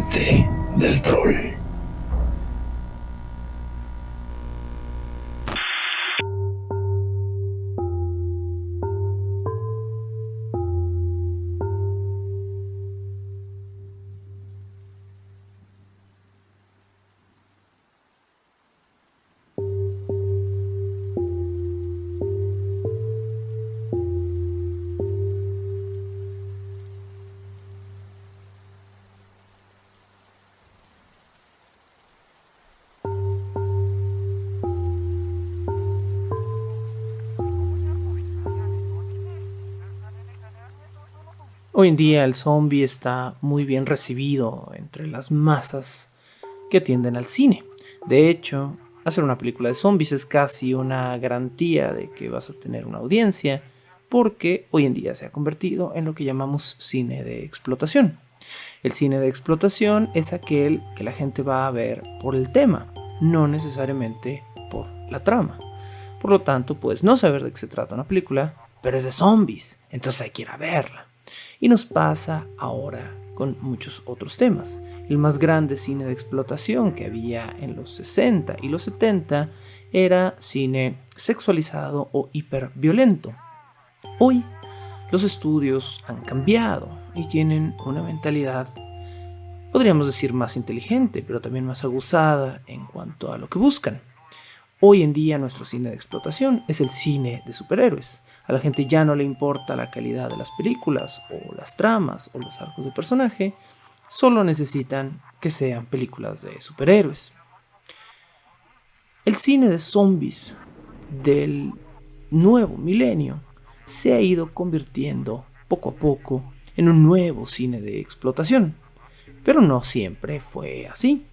mente del troll. Hoy en día el zombie está muy bien recibido entre las masas que atienden al cine. De hecho, hacer una película de zombies es casi una garantía de que vas a tener una audiencia, porque hoy en día se ha convertido en lo que llamamos cine de explotación. El cine de explotación es aquel que la gente va a ver por el tema, no necesariamente por la trama. Por lo tanto, puedes no saber de qué se trata una película, pero es de zombies, entonces hay que ir a verla. Y nos pasa ahora con muchos otros temas. El más grande cine de explotación que había en los 60 y los 70 era cine sexualizado o hiperviolento. Hoy los estudios han cambiado y tienen una mentalidad, podríamos decir, más inteligente, pero también más aguzada en cuanto a lo que buscan. Hoy en día nuestro cine de explotación es el cine de superhéroes. A la gente ya no le importa la calidad de las películas o las tramas o los arcos de personaje, solo necesitan que sean películas de superhéroes. El cine de zombies del nuevo milenio se ha ido convirtiendo poco a poco en un nuevo cine de explotación, pero no siempre fue así.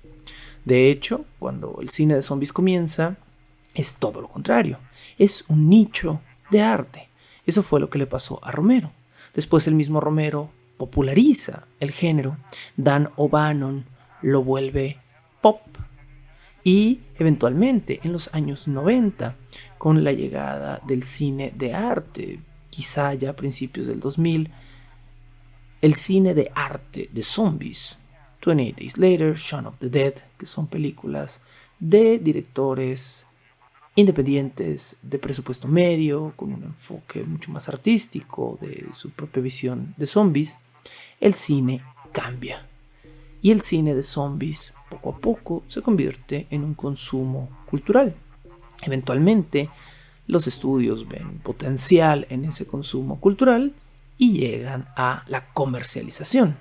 De hecho, cuando el cine de zombies comienza, es todo lo contrario, es un nicho de arte. Eso fue lo que le pasó a Romero. Después el mismo Romero populariza el género, Dan O'Bannon lo vuelve pop y eventualmente en los años 90, con la llegada del cine de arte, quizá ya a principios del 2000, el cine de arte de zombies, 28 Days Later, Shaun of the Dead, que son películas de directores independientes de presupuesto medio, con un enfoque mucho más artístico de su propia visión de zombies, el cine cambia. Y el cine de zombies poco a poco se convierte en un consumo cultural. Eventualmente, los estudios ven potencial en ese consumo cultural y llegan a la comercialización.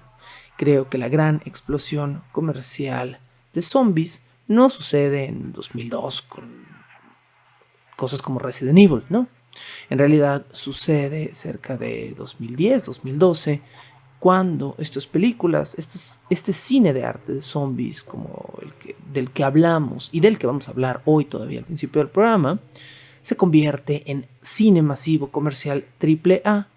Creo que la gran explosión comercial de zombies no sucede en 2002 con cosas como Resident Evil, ¿no? En realidad sucede cerca de 2010, 2012, cuando estas películas, este cine de arte de zombies como del que hablamos y del que vamos a hablar hoy todavía al principio del programa, se convierte en cine masivo comercial AAA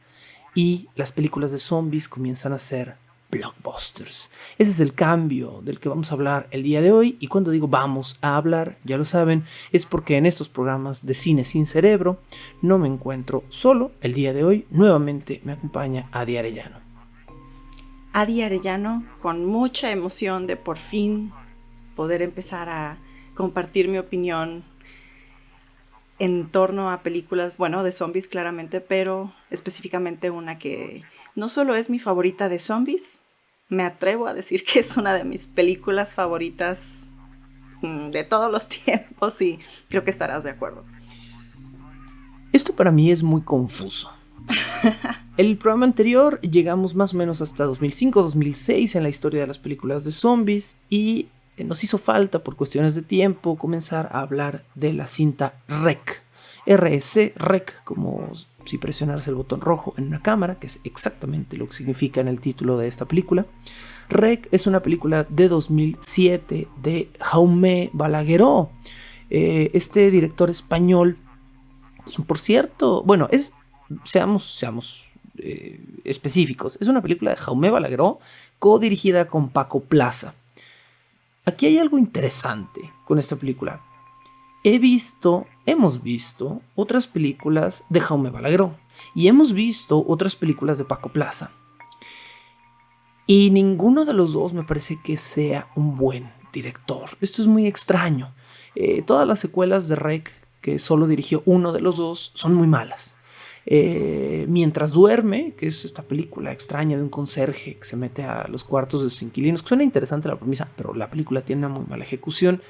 y las películas de zombies comienzan a ser blockbusters. Ese es el cambio del que vamos a hablar el día de hoy, y cuando digo vamos a hablar, ya lo saben, es porque en estos programas de Cine Sin Cerebro no me encuentro solo. El día de hoy nuevamente me acompaña Adi Arellano. Adi Arellano, con mucha emoción de por fin poder empezar a compartir mi opinión en torno a películas, bueno, de zombies claramente, pero específicamente una que no solo es mi favorita de zombies, me atrevo a decir que es una de mis películas favoritas de todos los tiempos, y creo que estarás de acuerdo. Esto para mí es muy confuso. El programa anterior llegamos más o menos hasta 2005-2006 en la historia de las películas de zombies, y nos hizo falta por cuestiones de tiempo comenzar a hablar de la cinta REC. REC, REC, como si presionarse el botón rojo en una cámara, que es exactamente lo que significa en el título de esta película. REC es una película de 2007 de Jaume Balagueró, este director español, quien por cierto, bueno, seamos específicos, es una película de Jaume Balagueró codirigida con Paco Plaza. Aquí hay algo interesante con esta película. Hemos visto otras películas de Jaume Balagueró y hemos visto otras películas de Paco Plaza. Y ninguno de los dos me parece que sea un buen director. Esto es muy extraño. Todas las secuelas de Rec, que solo dirigió uno de los dos, son muy malas. Mientras duerme, que es esta película extraña de un conserje que se mete a los cuartos de sus inquilinos, que suena interesante la premisa, pero la película tiene una muy mala ejecución,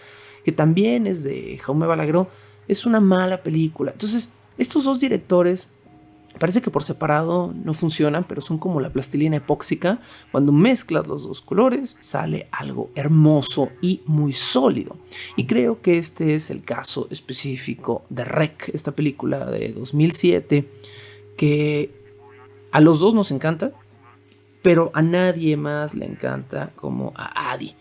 que también es de Jaume Balagueró, es una mala película. Entonces, estos dos directores parece que por separado no funcionan, pero son como la plastilina epóxica. Cuando mezclas los dos colores, sale algo hermoso y muy sólido. Y creo que este es el caso específico de Rec, esta película de 2007, que a los dos nos encanta, pero a nadie más le encanta como a Adi.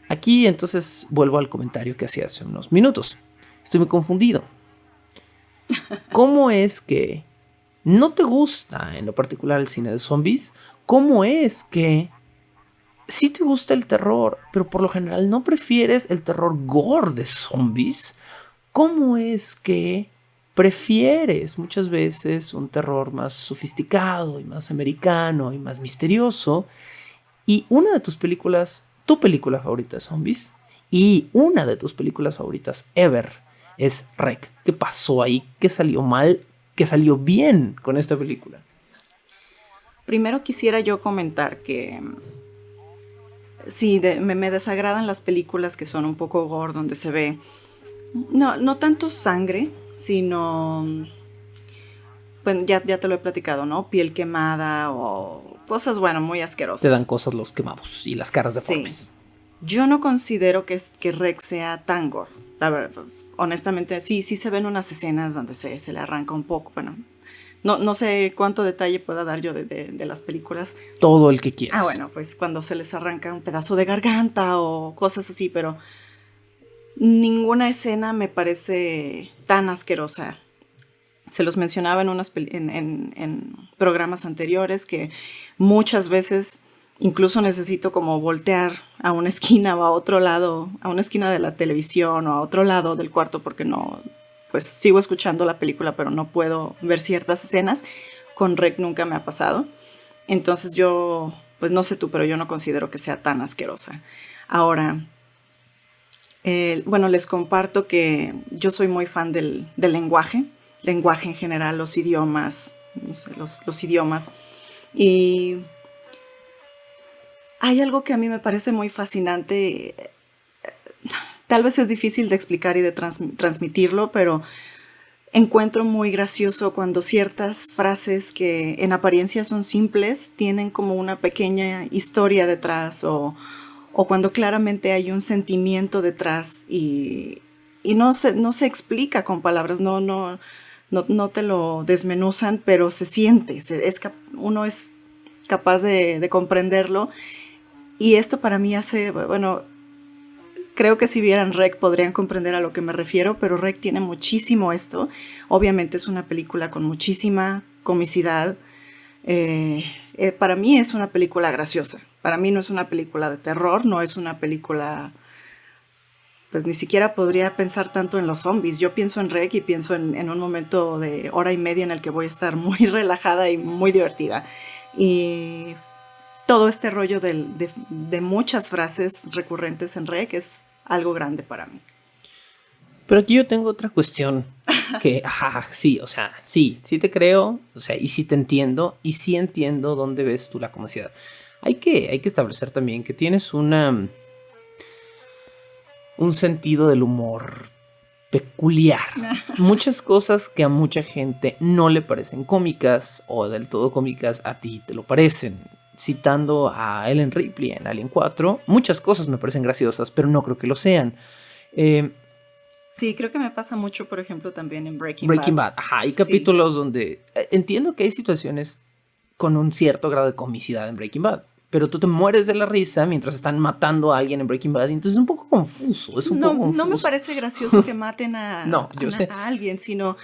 Aquí entonces vuelvo al comentario que hacía hace unos minutos. Estoy muy confundido. ¿Cómo es que no te gusta en lo particular el cine de zombies? ¿Cómo es que sí te gusta el terror, pero por lo general no prefieres el terror gore de zombies? ¿Cómo es que prefieres muchas veces un terror más sofisticado y más americano y más misterioso? Y una de tus películas, tu película favorita de zombies, y una de tus películas favoritas ever es Rec. ¿Qué pasó ahí? ¿Qué salió mal? ¿Qué salió bien con esta película? Primero quisiera yo comentar que sí, me desagradan las películas que son un poco gore, donde se ve no tanto sangre, sino, bueno, ya te lo he platicado, ¿no? Piel quemada o cosas, bueno, muy asquerosas. Te dan cosas los quemados y las caras deformes. Sí. Yo no considero que Rec sea tan gore. La verdad, honestamente, sí se ven unas escenas donde se le arranca un poco. Bueno, no sé cuánto detalle pueda dar yo de las películas. Todo el que quieras. Bueno, pues cuando se les arranca un pedazo de garganta o cosas así, pero ninguna escena me parece tan asquerosa. Se los mencionaba en programas anteriores que muchas veces incluso necesito como voltear a una esquina o a otro lado, a una esquina de la televisión o a otro lado del cuarto porque no, pues sigo escuchando la película pero no puedo ver ciertas escenas. Con Rec nunca me ha pasado. Entonces yo, pues no sé tú, pero yo no considero que sea tan asquerosa. Ahora, bueno, les comparto que yo soy muy fan del lenguaje en general, los idiomas, no sé, los idiomas. Y hay algo que a mí me parece muy fascinante, tal vez es difícil de explicar y de transmitirlo, pero encuentro muy gracioso cuando ciertas frases que en apariencia son simples tienen como una pequeña historia detrás o cuando claramente hay un sentimiento detrás y no se explica con palabras, no te lo desmenuzan, pero se siente, uno es capaz de comprenderlo. Y esto para mí hace, bueno, creo que si vieran Rec podrían comprender a lo que me refiero, pero Rec tiene muchísimo esto. Obviamente es una película con muchísima comicidad. Para mí es una película graciosa. Para mí no es una película de terror, no es una película... Pues ni siquiera podría pensar tanto en los zombies. Yo pienso en Rec y pienso en un momento de hora y media en el que voy a estar muy relajada y muy divertida. Y todo este rollo de muchas frases recurrentes en Rec es algo grande para mí. Pero aquí yo tengo otra cuestión que, sí, o sea, sí te creo, o sea, y sí te entiendo, y sí entiendo dónde ves tú la comicidad. Hay que establecer también que tienes un sentido del humor peculiar. Muchas cosas que a mucha gente no le parecen cómicas o del todo cómicas, a ti te lo parecen. Citando a Ellen Ripley en Alien 4, muchas cosas me parecen graciosas, pero no creo que lo sean. Sí, creo que me pasa mucho, por ejemplo, también en Breaking Bad. Hay capítulos donde entiendo que hay situaciones con un cierto grado de comicidad en Breaking Bad, pero tú te mueres de la risa mientras están matando a alguien en Breaking Bad, y entonces es un poco confuso. No me parece gracioso que maten a alguien, sino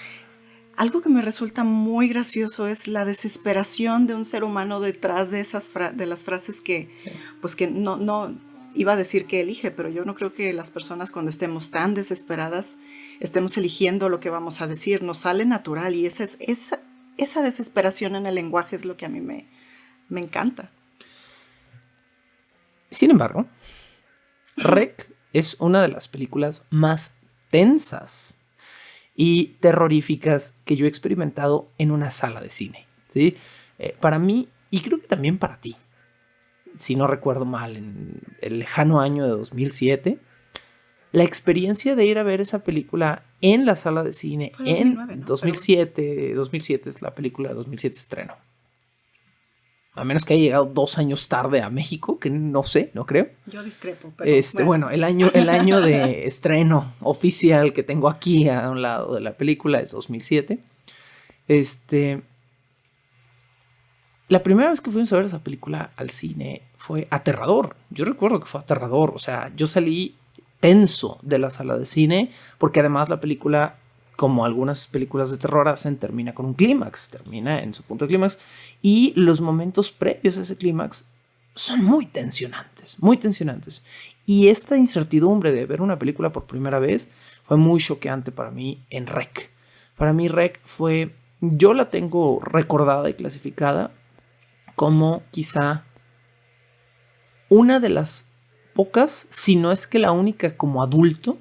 algo que me resulta muy gracioso es la desesperación de un ser humano detrás de de las frases que, sí, pues que no iba a decir que elige, pero yo no creo que las personas cuando estemos tan desesperadas estemos eligiendo lo que vamos a decir, nos sale natural y esa desesperación en el lenguaje es lo que a mí me encanta. Sin embargo, REC es una de las películas más tensas y terroríficas que yo he experimentado en una sala de cine, ¿sí? Para mí, y creo que también para ti, si no recuerdo mal, en el lejano año de 2007, la experiencia de ir a ver esa película en la sala de cine fue 2009, en ¿no? 2007, 2007 es la película de 2007 estreno. A menos que haya llegado 2 años tarde a México, que no sé, no creo. Yo discrepo, pero Bueno, el año de estreno oficial que tengo aquí a un lado de la película es 2007. La primera vez que fuimos a ver esa película al cine fue aterrador. Yo recuerdo que fue aterrador. O sea, yo salí tenso de la sala de cine porque además la película, como algunas películas de terror hacen, termina con un clímax, termina en su punto de clímax y los momentos previos a ese clímax son muy tensionantes. Y esta incertidumbre de ver una película por primera vez fue muy choqueante para mí en REC. Para mí REC fue, yo la tengo recordada y clasificada como quizá una de las pocas, si no es que la única como adulto,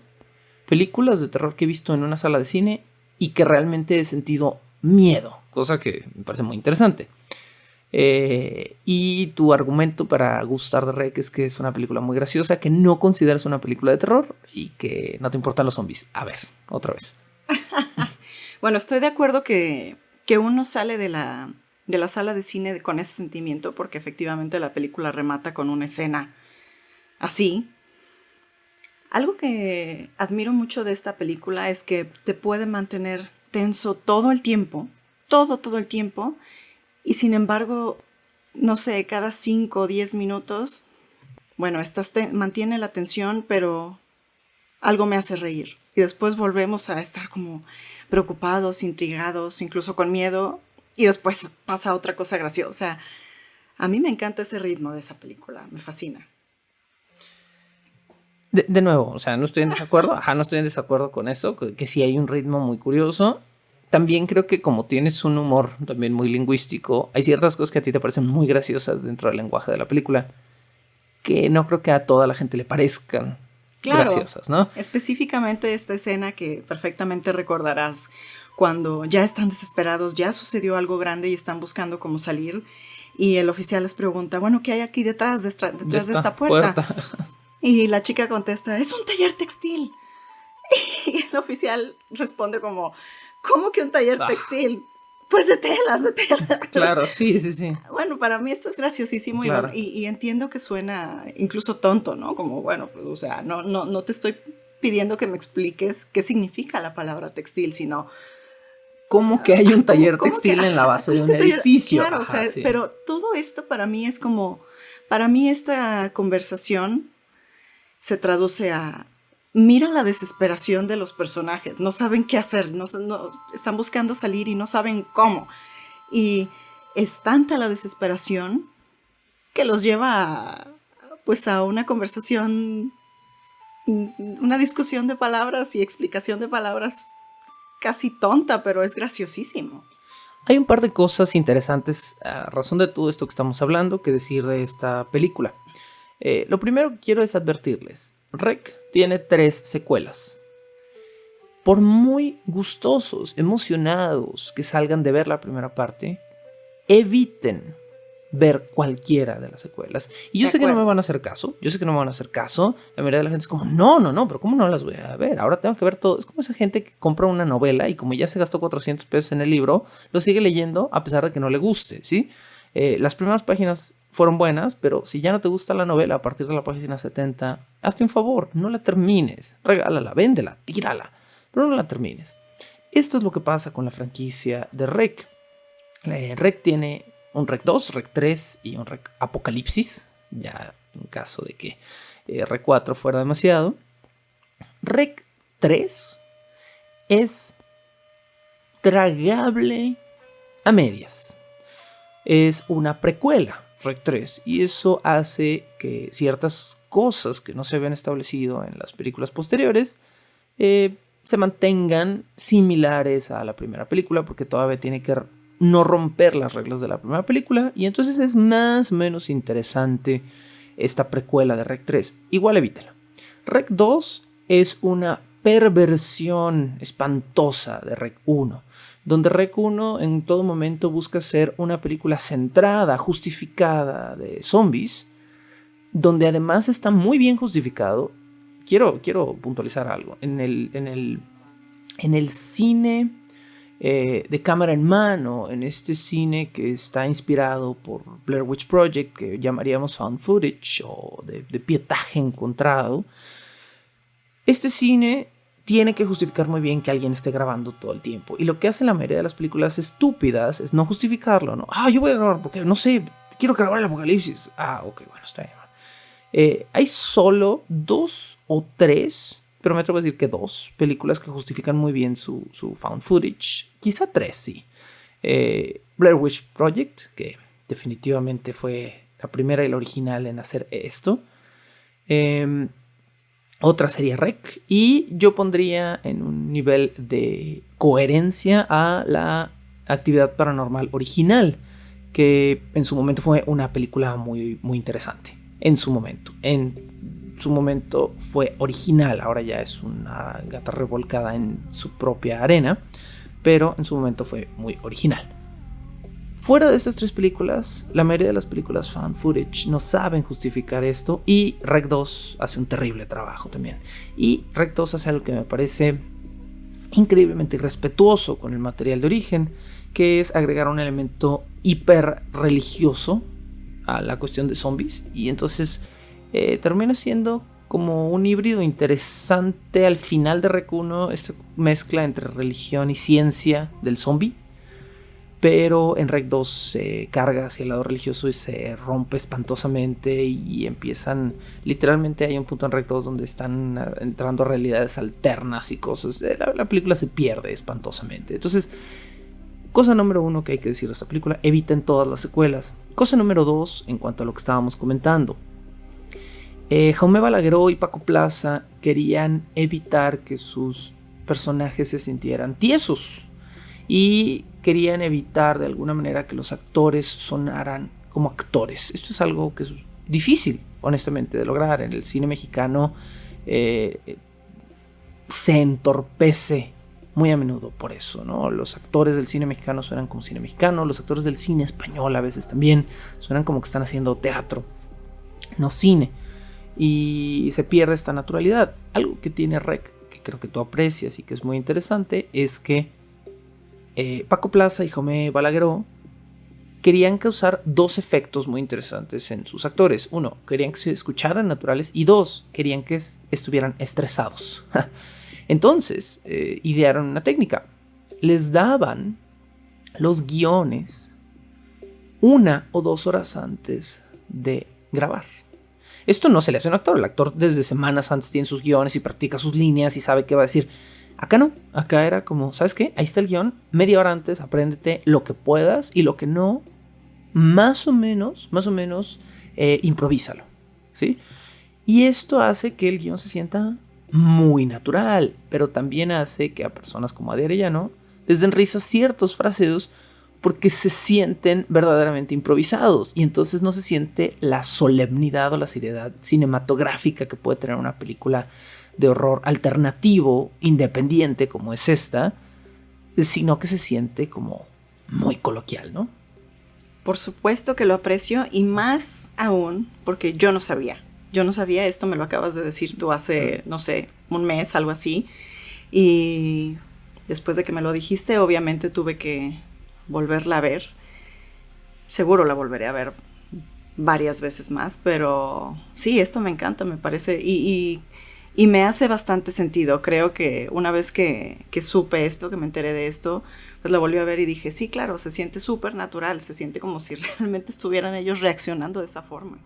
películas de terror que he visto en una sala de cine y que realmente he sentido miedo, cosa que me parece muy interesante. Y tu argumento para gustar de REC es que es una película muy graciosa, que no consideras una película de terror y que no te importan los zombies. A ver, otra vez. Bueno, estoy de acuerdo que uno sale de la sala de cine con ese sentimiento porque efectivamente la película remata con una escena así. Algo que admiro mucho de esta película es que te puede mantener tenso todo el tiempo, todo el tiempo, y sin embargo, no sé, cada 5 o 10 minutos, bueno, mantiene la tensión, pero algo me hace reír. Y después volvemos a estar como preocupados, intrigados, incluso con miedo, y después pasa otra cosa graciosa. O sea, a mí me encanta ese ritmo de esa película, me fascina. De nuevo, o sea, no estoy en desacuerdo. No estoy en desacuerdo con eso, que sí hay un ritmo muy curioso. También creo que como tienes un humor también muy lingüístico, hay ciertas cosas que a ti te parecen muy graciosas dentro del lenguaje de la película que no creo que a toda la gente le parezcan graciosas, ¿no? Específicamente esta escena que perfectamente recordarás cuando ya están desesperados, ya sucedió algo grande y están buscando cómo salir y el oficial les pregunta, bueno, ¿qué hay aquí detrás de esta puerta? Y la chica contesta, es un taller textil. Y el oficial responde como, ¿cómo que un taller textil? Pues de telas. Claro, sí. Bueno, para mí esto es graciosísimo, claro. y entiendo que suena incluso tonto, ¿no? Como, bueno, pues, o sea, no te estoy pidiendo que me expliques qué significa la palabra textil, sino... ¿Cómo que hay un taller textil en la base de un edificio? Claro, o sea, sí. Pero todo esto para mí es como... Para mí esta conversación se traduce a... Mira la desesperación de los personajes, no saben qué hacer, están buscando salir y no saben cómo. Y es tanta la desesperación que los lleva a una conversación, una discusión de palabras y explicación de palabras casi tonta, pero es graciosísimo. Hay un par de cosas interesantes a razón de todo esto que estamos hablando que decir de esta película. Lo primero que quiero es advertirles. REC tiene 3 secuelas. Por muy gustosos, emocionados que salgan de ver la primera parte, eviten ver cualquiera de las secuelas. Y yo sé que no me van a hacer caso. La mayoría de la gente es como, no, pero ¿cómo no las voy a ver? Ahora tengo que ver todo. Es como esa gente que compra una novela y como ya se gastó 400 pesos en el libro, lo sigue leyendo a pesar de que no le guste, ¿sí? Las primeras páginas fueron buenas, pero si ya no te gusta la novela a partir de la página 70, hazte un favor, no la termines, regálala, véndela, tírala, pero no la termines. Esto es lo que pasa con la franquicia de REC. REC tiene un REC 2, REC 3 y un REC Apocalipsis, ya en caso de que REC 4 fuera demasiado. REC 3 es tragable a medias. Es una precuela, REC 3, y eso hace que ciertas cosas que no se habían establecido en las películas posteriores se mantengan similares a la primera película, porque todavía tiene que no romper las reglas de la primera película, y entonces es más o menos interesante esta precuela de Rec 3. Igual evítela. Rec 2 es una perversión espantosa de Rec 1, donde Rec 1 en todo momento busca ser una película centrada, justificada de zombies, donde además está muy bien justificado. Quiero puntualizar algo. En el cine de cámara en mano, en este cine que está inspirado por Blair Witch Project, que llamaríamos found footage o de pietaje encontrado, este cine tiene que justificar muy bien que alguien esté grabando todo el tiempo. Y lo que hacen la mayoría de las películas estúpidas es no justificarlo, ¿no? Yo voy a grabar porque, no sé, quiero grabar el apocalipsis. Ok, bueno, está bien. Hay solo 2 o 3, pero me atrevo a decir que 2 películas que justifican muy bien su found footage. Quizá 3, sí. Blair Witch Project, que definitivamente fue la primera y la original en hacer esto. Otra sería Rec. Y yo pondría en un nivel de coherencia a la Actividad Paranormal original, que en su momento fue una película muy, muy interesante. En su momento fue original. Ahora ya es una gata revolcada en su propia arena, pero en su momento fue muy original. Fuera de estas 3 películas, la mayoría de las películas fan footage no saben justificar esto, y Rec 2 hace un terrible trabajo también. Y Rec 2 hace algo que me parece increíblemente irrespetuoso con el material de origen, que es agregar un elemento hiper religioso a la cuestión de zombies, y entonces termina siendo como un híbrido interesante al final de Rec 1, esta mezcla entre religión y ciencia del zombie. Pero en Rec 2 se carga hacia el lado religioso y se rompe espantosamente, y empiezan, literalmente hay un punto en Rec 2 donde están entrando a realidades alternas y cosas. La película se pierde espantosamente. Entonces, cosa número 1 que hay que decir de esta película: eviten todas las secuelas. Cosa número 2, en cuanto a lo que estábamos comentando, Jaume Balagueró y Paco Plaza querían evitar que sus personajes se sintieran tiesos, y querían evitar de alguna manera que los actores sonaran como actores. Esto es algo que es difícil, honestamente, de lograr. En el cine mexicano se entorpece muy a menudo por eso, ¿no? Los actores del cine mexicano suenan como cine mexicano, los actores del cine español a veces también suenan como que están haciendo teatro, no cine, y se pierde esta naturalidad. Algo que tiene Rec, que creo que tú aprecias y que es muy interesante, es que Paco Plaza y Jaume Balagueró querían causar 2 efectos muy interesantes en sus actores. 1, querían que se escucharan naturales, y 2, querían que estuvieran estresados. Entonces, idearon una técnica. Les daban los guiones 1 o 2 horas antes de grabar. Esto no se le hace a un actor. El actor desde semanas antes tiene sus guiones y practica sus líneas y sabe qué va a decir. Acá no, acá era como, ¿sabes qué? Ahí está el guión, media hora antes apréndete lo que puedas, y lo que no, más o menos, improvísalo, ¿sí? Y esto hace que el guión se sienta muy natural, pero también hace que a personas como Adi Arellano les den risa ciertos fraseos, porque se sienten verdaderamente improvisados, y entonces no se siente la solemnidad o la seriedad cinematográfica que puede tener una película de horror alternativo, independiente como es esta, sino que se siente como muy coloquial, ¿no? Por supuesto que lo aprecio, y más aún porque yo no sabía, esto me lo acabas de decir tú hace, no sé, un mes, algo así, y después de que me lo dijiste, obviamente tuve que volverla a ver. Seguro la volveré a ver varias veces más, pero sí, esto me encanta, me parece, y me hace bastante sentido. Creo que una vez que supe esto, que me enteré de esto, pues la volví a ver y dije, sí, claro, se siente súper natural, se siente como si realmente estuvieran ellos reaccionando de esa forma.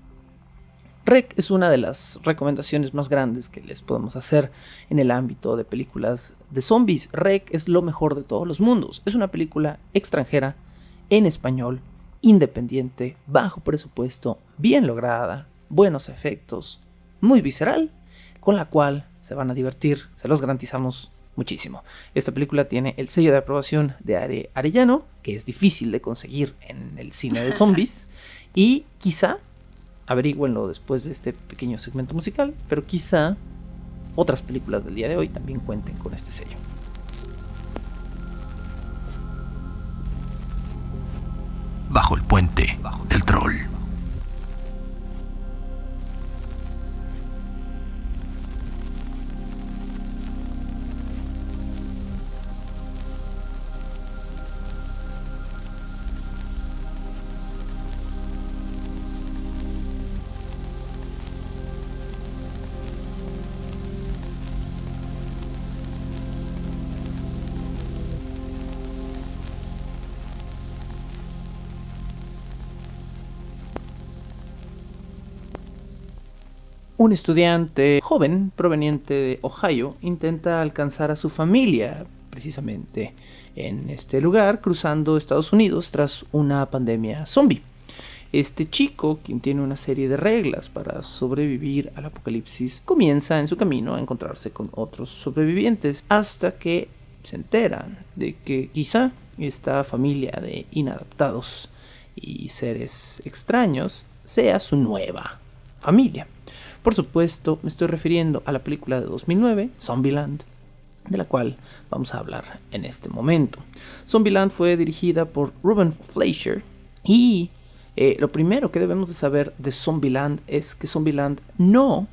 Rec es una de las recomendaciones más grandes que les podemos hacer en el ámbito de películas de zombies. Rec es lo mejor de todos los mundos. Es una película extranjera, en español, independiente, bajo presupuesto, bien lograda, buenos efectos, muy visceral, con la cual se van a divertir, se los garantizamos muchísimo. Esta película tiene el sello de aprobación de Adi Arellano, que es difícil de conseguir en el cine de zombies, y quizá Averígüenlo después de este pequeño segmento musical, pero quizá otras películas del día de hoy también cuenten con este sello. Bajo el puente del troll. Un estudiante joven proveniente de Ohio intenta alcanzar a su familia precisamente en este lugar, cruzando Estados Unidos tras una pandemia zombie. Este chico, quien tiene una serie de reglas para sobrevivir al apocalipsis, comienza en su camino a encontrarse con otros sobrevivientes hasta que se enteran de que quizá esta familia de inadaptados y seres extraños sea su nueva familia. Por supuesto, me estoy refiriendo a la película de 2009, Zombieland, de la cual vamos a hablar en este momento. Zombieland fue dirigida por Ruben Fleischer y lo primero que debemos de saber de Zombieland es que Zombieland no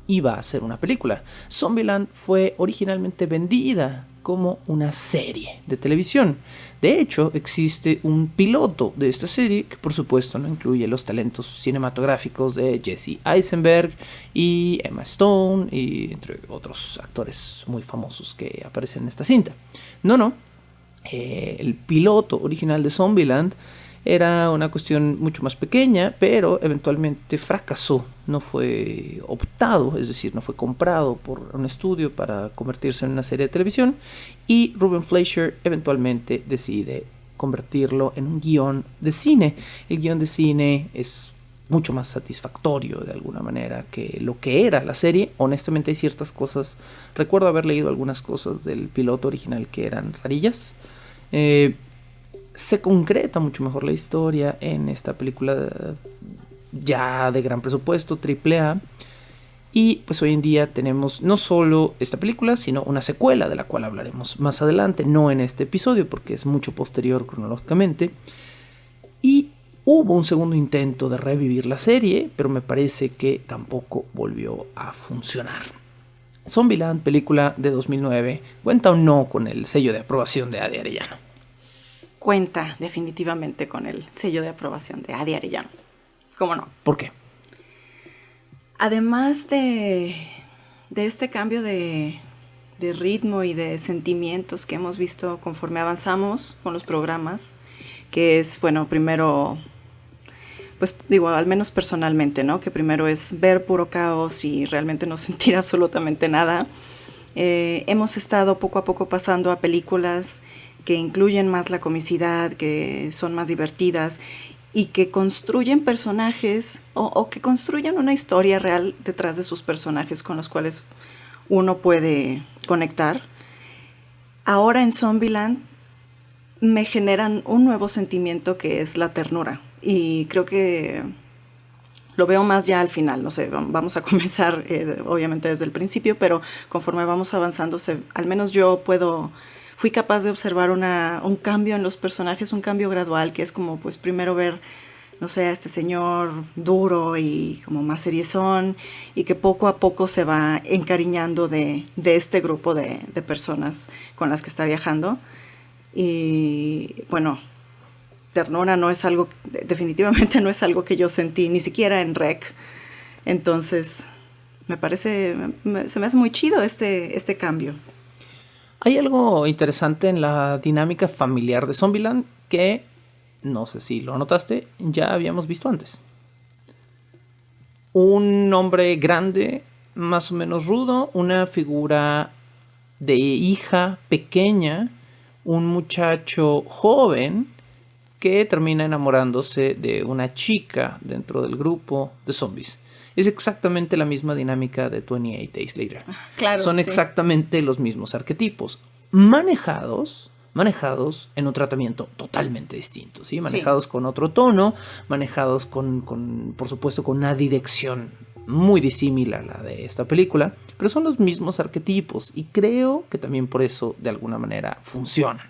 iba a ser una película. Zombieland fue originalmente vendida como una serie de televisión. De hecho, existe un piloto de esta serie que por supuesto no incluye los talentos cinematográficos de Jesse Eisenberg y Emma Stone y entre otros actores muy famosos que aparecen en esta cinta. El piloto original de Zombieland era una cuestión mucho más pequeña, pero eventualmente fracasó. No fue optado, es decir, no fue comprado por un estudio para convertirse en una serie de televisión. Y Ruben Fleischer eventualmente decide convertirlo en un guión de cine. El guión de cine es mucho más satisfactorio de alguna manera que lo que era la serie. Honestamente hay ciertas cosas, recuerdo haber leído algunas cosas del piloto original que eran rarillas. Se concreta mucho mejor la historia en esta película ya de gran presupuesto, AAA. Y pues hoy en día tenemos no solo esta película, sino una secuela de la cual hablaremos más adelante, no en este episodio porque es mucho posterior cronológicamente. Y hubo un segundo intento de revivir la serie, pero me parece que tampoco volvió a funcionar. Zombieland, película de 2009, ¿cuenta o no con el sello de aprobación de Adi Arellano? Cuenta definitivamente con el sello de aprobación de Adi Arellano. ¿Cómo no? ¿Por qué? Además de este cambio de ritmo y de sentimientos que hemos visto conforme avanzamos con los programas, que es, bueno, primero, pues digo, al menos personalmente, ¿no? Que primero es ver puro caos y realmente no sentir absolutamente nada. Hemos estado poco a poco pasando a películas que incluyen más la comicidad, que son más divertidas y que construyen personajes o que construyen una historia real detrás de sus personajes con los cuales uno puede conectar. Ahora en Zombieland me generan un nuevo sentimiento que es la ternura y creo que lo veo más ya al final, no sé, vamos a comenzar obviamente desde el principio, pero conforme vamos avanzando, al menos yo fui capaz de observar un cambio en los personajes, un cambio gradual, que es como pues primero ver, no sé, a este señor duro y como más seriezón, y que poco a poco se va encariñando de este grupo de personas con las que está viajando. Y bueno, ternura no es algo, definitivamente no es algo que yo sentí, ni siquiera en REC. Entonces, se me hace muy chido este cambio. Hay algo interesante en la dinámica familiar de Zombieland que, no sé si lo notaste, ya habíamos visto antes. Un hombre grande, más o menos rudo, una figura de hija pequeña, un muchacho joven que termina enamorándose de una chica dentro del grupo de zombies. Es exactamente la misma dinámica de 28 Days Later. Claro, son exactamente los mismos arquetipos, manejados manejados en un tratamiento totalmente distinto, ¿sí? Manejados con otro tono, manejados por supuesto, con una dirección muy disímil a la de esta película, pero son los mismos arquetipos y creo que también por eso de alguna manera funcionan.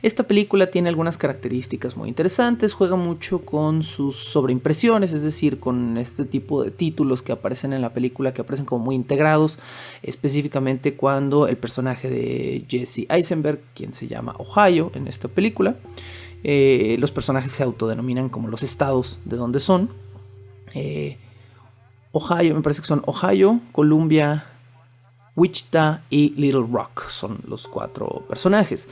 Esta película tiene algunas características muy interesantes, juega mucho con sus sobreimpresiones, es decir, con este tipo de títulos que aparecen en la película, que aparecen como muy integrados, específicamente cuando el personaje de Jesse Eisenberg, quien se llama Ohio en esta película, los personajes se autodenominan como los estados de donde son. Ohio, me parece que son Ohio, Columbia, Wichita y Little Rock son los 4 personajes.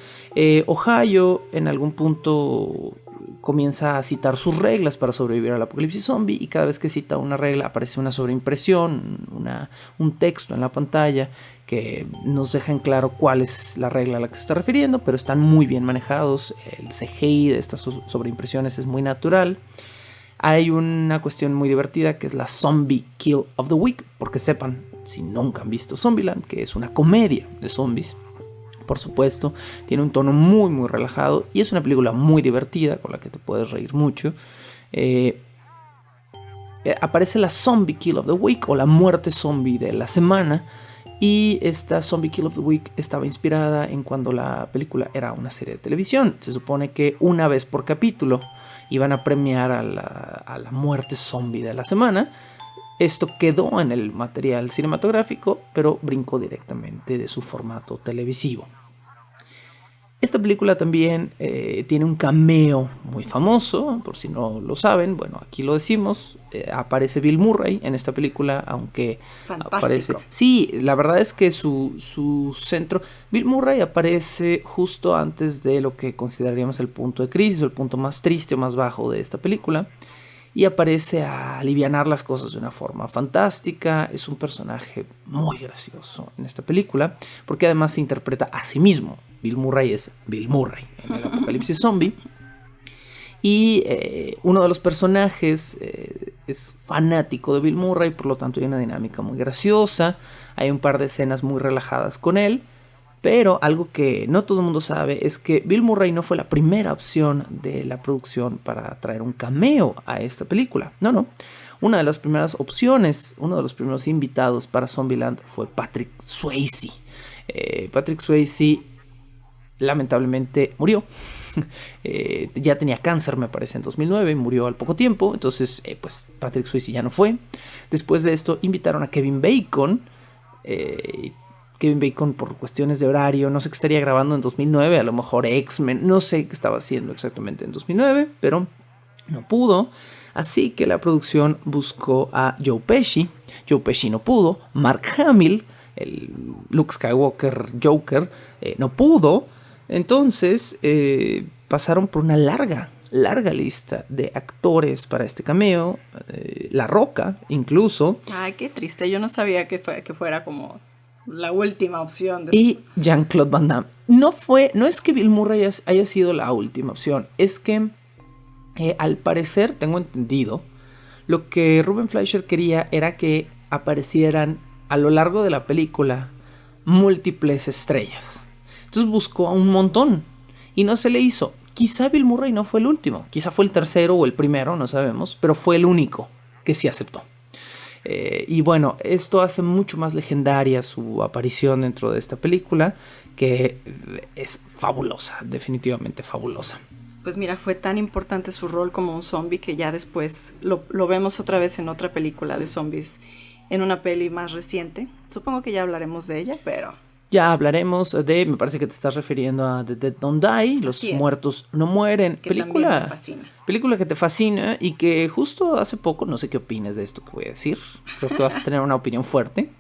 Ohio en algún punto comienza a citar sus reglas para sobrevivir al apocalipsis zombie y cada vez que cita una regla aparece una sobreimpresión, un texto en la pantalla que nos deja en claro cuál es la regla a la que se está refiriendo, pero están muy bien manejados. El CGI de estas sobreimpresiones es muy natural. Hay una cuestión muy divertida que es la Zombie Kill of the Week, porque sepan, si nunca han visto Zombieland, que es una comedia de zombies, por supuesto, tiene un tono muy muy relajado y es una película muy divertida con la que te puedes reír mucho. Aparece la Zombie Kill of the Week o la muerte zombie de la semana. Y esta Zombie Kill of the Week estaba inspirada en cuando la película era una serie de televisión. Se supone que una vez por capítulo iban a premiar a la muerte zombie de la semana. Esto quedó en el material cinematográfico, pero brincó directamente de su formato televisivo. Esta película también tiene un cameo muy famoso, por si no lo saben, bueno, aquí lo decimos, aparece Bill Murray en esta película, aunque fantástico. Aparece... Sí, la verdad es que su centro... Bill Murray aparece justo antes de lo que consideraríamos el punto de crisis, o el punto más triste o más bajo de esta película, y aparece a alivianar las cosas de una forma fantástica. Es un personaje muy gracioso en esta película, porque además se interpreta a sí mismo. Bill Murray es Bill Murray en el apocalipsis zombie. Y uno de los personajes es fanático de Bill Murray, por lo tanto hay una dinámica muy graciosa. Hay un par de escenas muy relajadas con él. Pero algo que no todo el mundo sabe es que Bill Murray no fue la primera opción de la producción para traer un cameo a esta película. No. Una de las primeras opciones, uno de los primeros invitados para Zombieland fue Patrick Swayze. Patrick Swayze lamentablemente murió. Ya tenía cáncer, me parece, en 2009, murió al poco tiempo. Entonces, pues Patrick Swayze ya no fue. Después de esto invitaron a Kevin Bacon. Kevin Bacon, por cuestiones de horario, no sé qué estaría grabando en 2009, a lo mejor X-Men, no sé qué estaba haciendo exactamente en 2009, pero no pudo. Así que la producción buscó a Joe Pesci. Joe Pesci no pudo. Mark Hamill, el Luke Skywalker Joker, no pudo. Entonces pasaron por una larga lista de actores para este cameo. La Roca, incluso. Ay, qué triste. Yo no sabía que fuera como la última opción. Y Jean-Claude Van Damme. No es que Bill Murray haya sido la última opción. Es que al parecer, tengo entendido, lo que Ruben Fleischer quería era que aparecieran a lo largo de la película múltiples estrellas. Entonces buscó a un montón y no se le hizo. Quizá Bill Murray no fue el último, quizá fue el tercero o el primero, no sabemos, pero fue el único que sí aceptó. Y bueno, esto hace mucho más legendaria su aparición dentro de esta película, que es fabulosa, definitivamente fabulosa. Pues mira, fue tan importante su rol como un zombie que ya después lo vemos otra vez en otra película de zombies, en una peli más reciente. Supongo que ya hablaremos de ella, pero... Ya hablaremos me parece que te estás refiriendo a The Dead Don't Die, Los Muertos No Mueren. Que película me fascina. Película que te fascina y que justo hace poco, no sé qué opinas de esto que voy a decir, creo que vas a tener una opinión fuerte.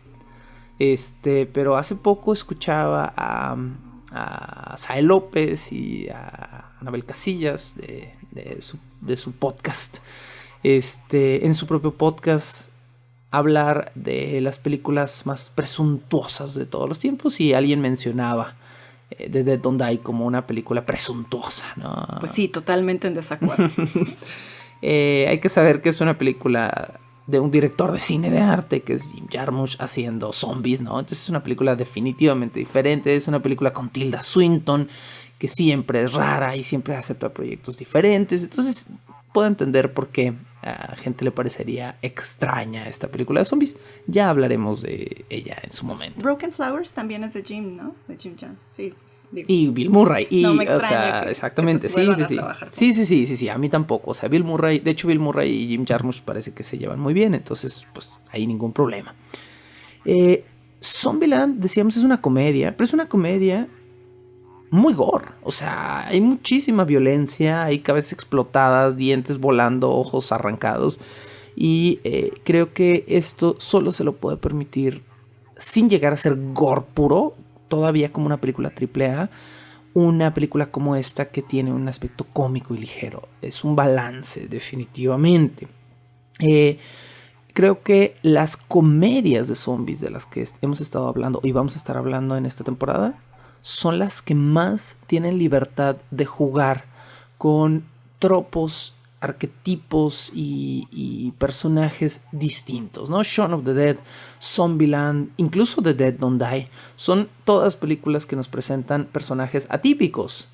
Pero hace poco escuchaba a Sae López y a Anabel Casillas de su podcast. En su propio podcast hablar de las películas más presuntuosas de todos los tiempos y alguien mencionaba The Dead Don't Die como una película presuntuosa, ¿no? Pues sí, totalmente en desacuerdo. Hay que saber que es una película de un director de cine de arte que es Jim Jarmusch haciendo zombies, ¿no? Entonces es una película definitivamente diferente, es una película con Tilda Swinton que siempre es rara y siempre acepta proyectos diferentes. Entonces puedo entender por qué a gente le parecería extraña esta película de zombies. Ya hablaremos de ella en su momento. Broken Flowers también es de Jim, ¿no? De Jim Jarmusch. Sí, pues, digo. Y Bill Murray. Y, no me o extraña sea, que, exactamente. que Sí. A mí tampoco. O sea, Bill Murray. De hecho, Bill Murray y Jim Jarmusch parece que se llevan muy bien. Entonces, pues, hay ningún problema. Zombieland, decíamos, es una comedia. Pero es una comedia muy gore. O sea, hay muchísima violencia. Hay cabezas explotadas, dientes volando, ojos arrancados. Y creo que esto solo se lo puede permitir, sin llegar a ser gore puro, todavía como una película AAA, una película como esta que tiene un aspecto cómico y ligero. Es un balance, definitivamente. Creo que las comedias de zombies de las que hemos estado hablando y vamos a estar hablando en esta temporada son las que más tienen libertad de jugar con tropos, arquetipos y personajes distintos, ¿no? Shaun of the Dead, Zombieland, incluso The Dead Don't Die, son todas películas que nos presentan personajes atípicos.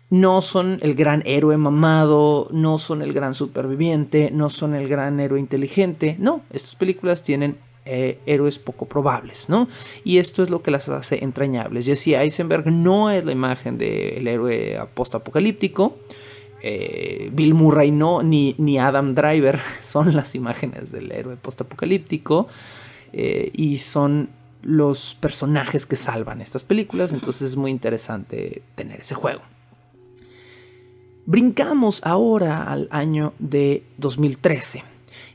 No son el gran héroe mamado, no son el gran superviviente, no son el gran héroe inteligente. No, estas películas tienen héroes poco probables, ¿no? Y esto es lo que las hace entrañables. Jesse Eisenberg no es la imagen del héroe post-apocalíptico. Bill Murray no, ni Adam Driver son las imágenes del héroe postapocalíptico, y son los personajes que salvan estas películas. Entonces es muy interesante tener ese juego. Brincamos ahora al año de 2013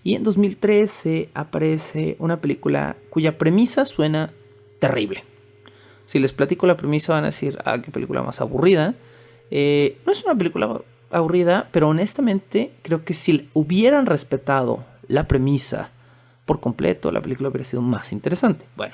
y en 2013 aparece una película cuya premisa suena terrible. Si les platico la premisa van a decir, qué película más aburrida. No es una película aburrida, pero honestamente creo que si hubieran respetado la premisa por completo, la película hubiera sido más interesante. Bueno,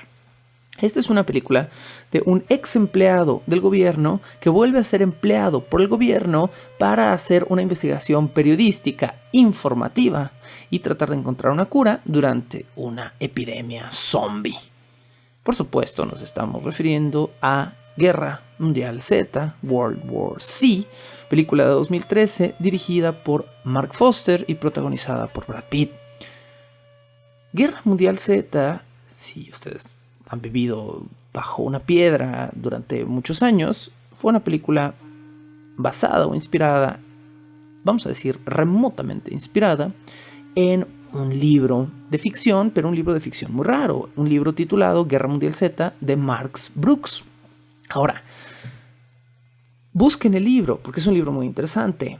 esta es una película de un ex empleado del gobierno que vuelve a ser empleado por el gobierno para hacer una investigación periodística informativa y tratar de encontrar una cura durante una epidemia zombie. Por supuesto, nos estamos refiriendo a Guerra Mundial Z, World War Z, película de 2013 dirigida por Mark Foster y protagonizada por Brad Pitt. Guerra Mundial Z, si ustedes han vivido bajo una piedra durante muchos años, fue una película basada o inspirada, vamos a decir remotamente inspirada, en un libro de ficción, pero un libro de ficción muy raro, un libro titulado Guerra Mundial Z de Mark Brooks. Ahora, busquen el libro porque es un libro muy interesante,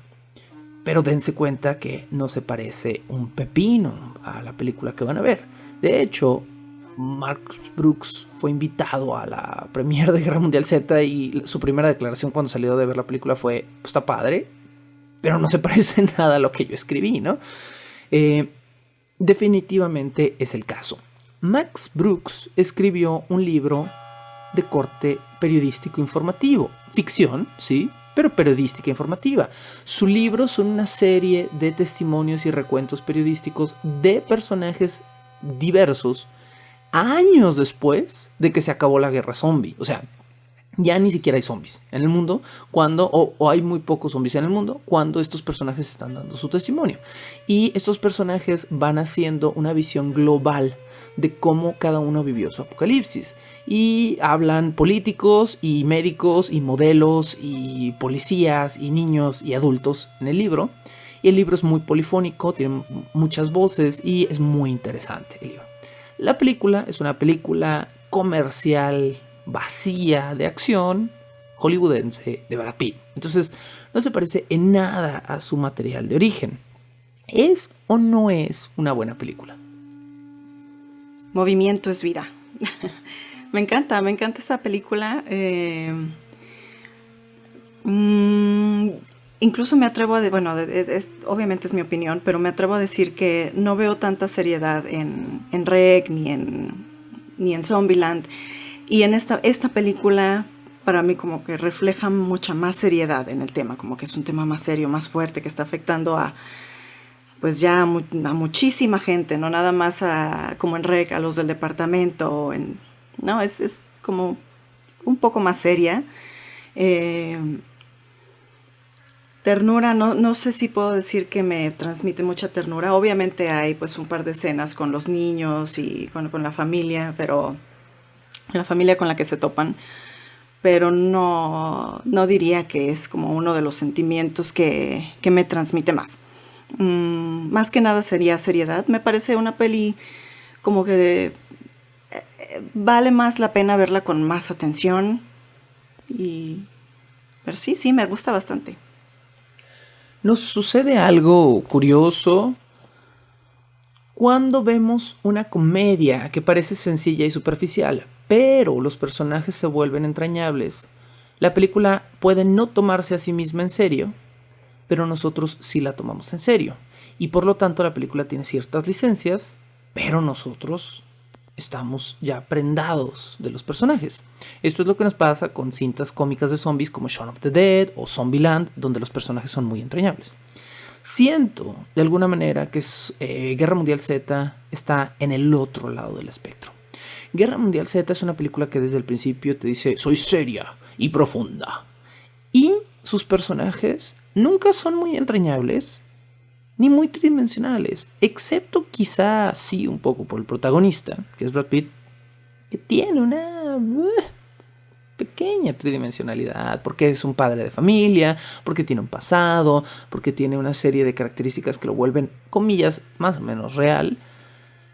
pero dense cuenta que no se parece un pepino a la película que van a ver. De hecho, Mark Brooks fue invitado a la premiere de Guerra Mundial Z y su primera declaración cuando salió de ver la película fue, pues está padre, pero no se parece nada a lo que yo escribí, ¿no? Definitivamente es el caso. Max Brooks escribió un libro de corte periodístico informativo, ficción, sí, pero periodística informativa. Su libro son una serie de testimonios y recuentos periodísticos de personajes diversos años después de que se acabó la guerra zombie. O sea, ya ni siquiera hay zombies en el mundo cuando, o hay muy pocos zombies en el mundo cuando estos personajes están dando su testimonio. Y estos personajes van haciendo una visión global de cómo cada uno vivió su apocalipsis. Y hablan políticos y médicos y modelos y policías y niños y adultos en el libro. Y el libro es muy polifónico, tiene muchas voces y es muy interesante el libro. La película es una película comercial vacía de acción hollywoodense de Brad Pitt. Entonces no se parece en nada a su material de origen. ¿Es o no es una buena película? Movimiento es vida. Me encanta esa película. Incluso me atrevo a obviamente es mi opinión, pero me atrevo a decir que no veo tanta seriedad en Rec ni en Zombieland. Y en esta película, para mí, como que refleja mucha más seriedad en el tema, como que es un tema más serio, más fuerte, que está afectando a pues ya a muchísima gente, no nada más como en REC, a los del departamento, no, es como un poco más seria. Ternura, no sé si puedo decir que me transmite mucha ternura. Obviamente hay pues un par de escenas con los niños y con la familia, pero la familia con la que se topan, pero no diría que es como uno de los sentimientos que me transmite más. Más que nada sería seriedad. Me parece una peli como que vale más la pena verla con más atención. Pero sí, me gusta bastante. Nos sucede algo curioso cuando vemos una comedia que parece sencilla y superficial, pero los personajes se vuelven entrañables. La película puede no tomarse a sí misma en serio, pero nosotros sí la tomamos en serio. Y por lo tanto la película tiene ciertas licencias, pero nosotros estamos ya prendados de los personajes. Esto es lo que nos pasa con cintas cómicas de zombies como Shaun of the Dead o Zombieland, donde los personajes son muy entrañables. Siento de alguna manera que Guerra Mundial Z está en el otro lado del espectro. Guerra Mundial Z es una película que desde el principio te dice soy seria y profunda. Y sus personajes nunca son muy entrañables ni muy tridimensionales, excepto quizá sí un poco por el protagonista, que es Brad Pitt, que tiene una pequeña tridimensionalidad, porque es un padre de familia, porque tiene un pasado, porque tiene una serie de características que lo vuelven, comillas, más o menos real.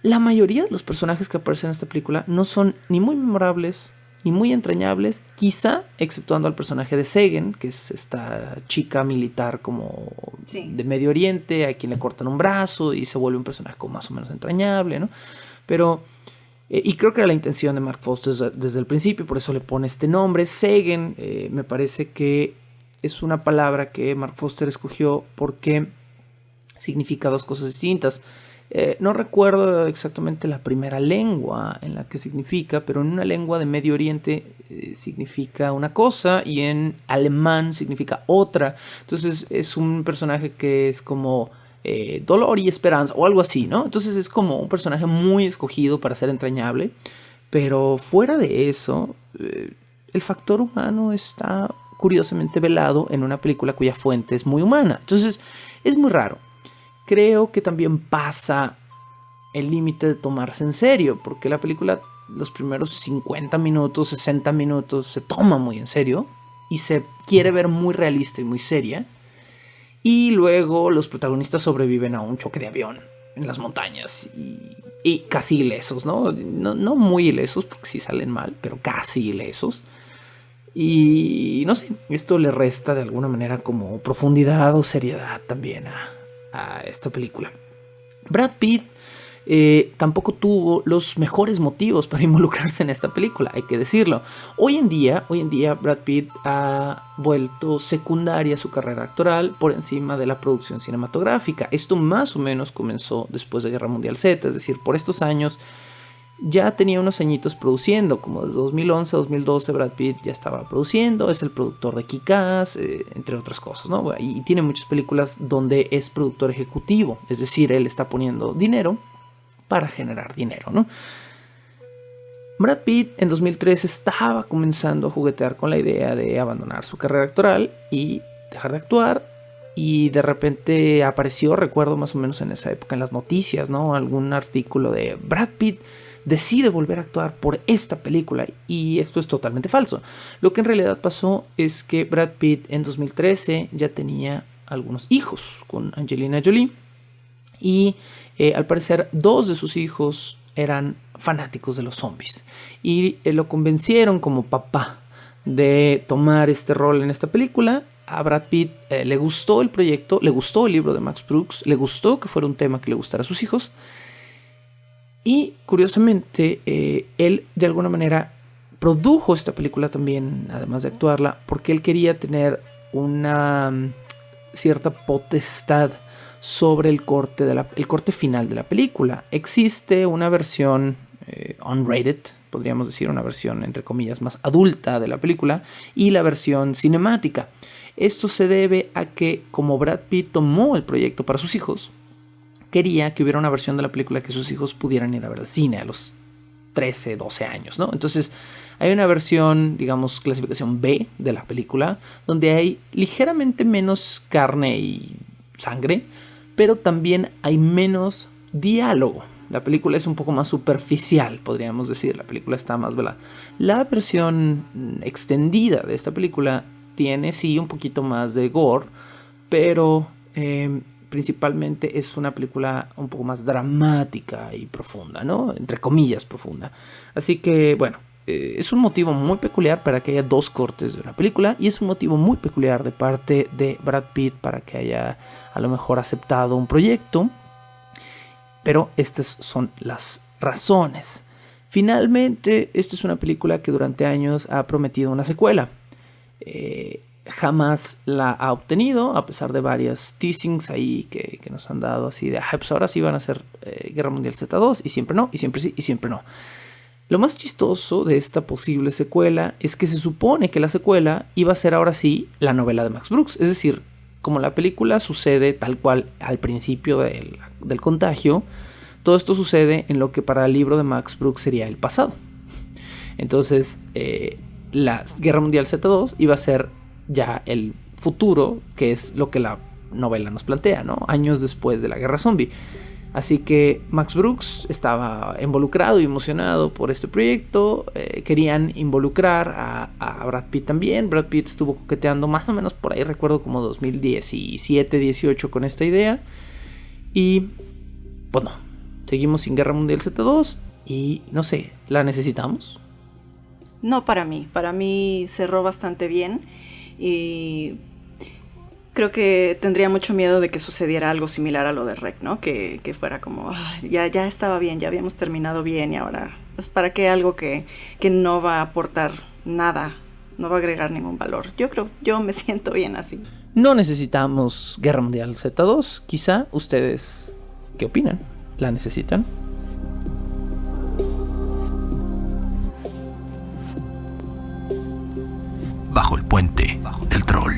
La mayoría de los personajes que aparecen en esta película no son ni muy memorables, ni muy entrañables, quizá exceptuando al personaje de Segen, que es esta chica militar como de Medio Oriente, a quien le cortan un brazo y se vuelve un personaje como más o menos entrañable, ¿no? Pero, y creo que era la intención de Mark Foster desde el principio, por eso le pone este nombre. Segen, me parece que es una palabra que Mark Foster escogió porque significa dos cosas distintas. No recuerdo exactamente la primera lengua en la que significa, pero en una lengua de Medio Oriente significa una cosa y en alemán significa otra. Entonces es un personaje que es como dolor y esperanza o algo así, ¿no? Entonces es como un personaje muy escogido para ser entrañable, pero fuera de eso, el factor humano está curiosamente velado en una película cuya fuente es muy humana. Entonces es muy raro. Creo que también pasa el límite de tomarse en serio, porque la película, los primeros 50 minutos, 60 minutos, se toma muy en serio y se quiere ver muy realista y muy seria. Y luego los protagonistas sobreviven a un choque de avión en las montañas y casi ilesos, ¿no? No muy ilesos, porque sí salen mal, pero casi ilesos. Y no sé, esto le resta de alguna manera como profundidad o seriedad también a esta película. Brad Pitt tampoco tuvo los mejores motivos para involucrarse en esta película, hay que decirlo. Hoy en día Brad Pitt ha vuelto secundaria su carrera actoral por encima de la producción cinematográfica. Esto más o menos comenzó después de Guerra Mundial Z, es decir, por estos años ya tenía unos añitos produciendo, como desde 2011 a 2012 Brad Pitt ya estaba produciendo, es el productor de Kick-Ass, entre otras cosas, ¿no? Y tiene muchas películas donde es productor ejecutivo, es decir, él está poniendo dinero para generar dinero, ¿no? Brad Pitt en 2013 estaba comenzando a juguetear con la idea de abandonar su carrera actoral y dejar de actuar, y de repente apareció, recuerdo más o menos en esa época en las noticias, ¿no? Algún artículo de Brad Pitt decide volver a actuar por esta película, y esto es totalmente falso. Lo que en realidad pasó es que Brad Pitt en 2013 ya tenía algunos hijos con Angelina Jolie, y al parecer 2 de sus hijos eran fanáticos de los zombies y lo convencieron como papá de tomar este rol en esta película. A Brad Pitt le gustó el proyecto, le gustó el libro de Max Brooks, le gustó que fuera un tema que le gustara a sus hijos. Y curiosamente, él de alguna manera produjo esta película también, además de actuarla, porque él quería tener una cierta potestad sobre el corte final de la película. Existe una versión unrated, podríamos decir, una versión entre comillas más adulta de la película, y la versión cinemática. Esto se debe a que como Brad Pitt tomó el proyecto para sus hijos, quería que hubiera una versión de la película que sus hijos pudieran ir a ver al cine a los 13, 12 años, ¿no? Entonces hay una versión, digamos, clasificación B de la película, donde hay ligeramente menos carne y sangre, pero también hay menos diálogo. La película es un poco más superficial, podríamos decir. La película está más velada. La versión extendida de esta película tiene, sí, un poquito más de gore, pero principalmente es una película un poco más dramática y profunda, ¿no? Entre comillas, profunda. Así que, bueno, es un motivo muy peculiar para que haya 2 cortes de una película, y es un motivo muy peculiar de parte de Brad Pitt para que haya a lo mejor aceptado un proyecto, pero estas son las razones. Finalmente, esta es una película que durante años ha prometido una secuela. Jamás la ha obtenido, a pesar de varias teasings ahí que nos han dado así de, pues ahora sí van a hacer Guerra Mundial Z2, y siempre no, y siempre sí, y siempre no. Lo más chistoso de esta posible secuela es que se supone que la secuela iba a ser ahora sí la novela de Max Brooks. Es decir, como la película sucede tal cual al principio del contagio, todo esto sucede en lo que para el libro de Max Brooks sería el pasado. Entonces, la Guerra Mundial Z2 iba a ser ya el futuro, que es lo que la novela nos plantea, ¿no? Años después de la guerra zombie. Así que Max Brooks estaba involucrado y emocionado por este proyecto. Querían involucrar a Brad Pitt también. Brad Pitt estuvo coqueteando más o menos por ahí, recuerdo como 2017, 18 con esta idea. Y bueno, seguimos sin Guerra Mundial Z2 y no sé, ¿la necesitamos? No, para mí cerró bastante bien, y creo que tendría mucho miedo de que sucediera algo similar a lo de Rec, ¿no? Que fuera como, ya estaba bien, ya habíamos terminado bien, y ahora, pues, ¿para qué algo que no va a aportar nada, no va a agregar ningún valor? Yo me siento bien así. No necesitamos Guerra Mundial Z2, quizá. ¿Ustedes qué opinan? ¿La necesitan? Bajo el puente del troll.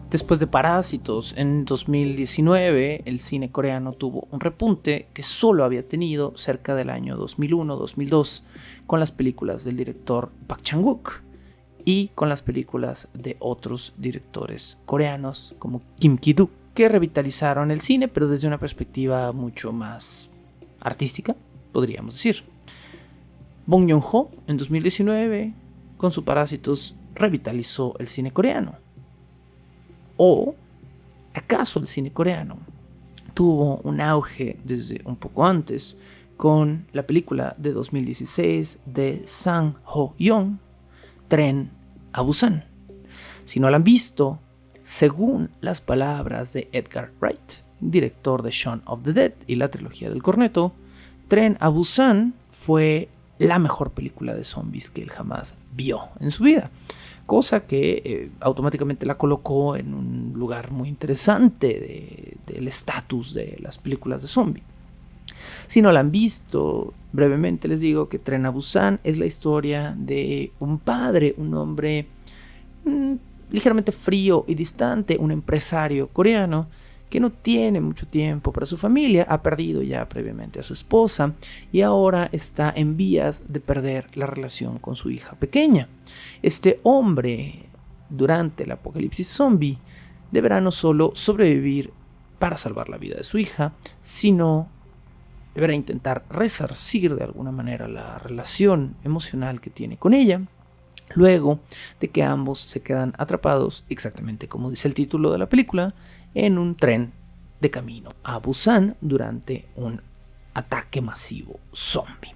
Después de Parásitos en 2019, el cine coreano tuvo un repunte que solo había tenido cerca del año 2001-2002 con las películas del director Park Chan-wook y con las películas de otros directores coreanos como Kim Ki-duk, que revitalizaron el cine, pero desde una perspectiva mucho más artística, podríamos decir. Bong Joon-ho en 2019, con su Parásitos, revitalizó el cine coreano. ¿O acaso el cine coreano tuvo un auge desde un poco antes con la película de 2016 de Sang Ho-yeon, Tren a Busan? Si no la han visto, según las palabras de Edgar Wright, director de Shaun of the Dead y la trilogía del Corneto, Tren a Busan fue la mejor película de zombies que él jamás vio en su vida. Cosa que automáticamente la colocó en un lugar muy interesante del estatus de las películas de zombie. Si no la han visto, brevemente les digo que Tren a Busan es la historia de un padre, un hombre ligeramente frío y distante, un empresario coreano que no tiene mucho tiempo para su familia, ha perdido ya previamente a su esposa y ahora está en vías de perder la relación con su hija pequeña. Este hombre, durante el apocalipsis zombie, deberá no solo sobrevivir para salvar la vida de su hija, sino deberá intentar resarcir de alguna manera la relación emocional que tiene con ella, luego de que ambos se quedan atrapados, exactamente como dice el título de la película, en un tren de camino a Busan durante un ataque masivo zombie.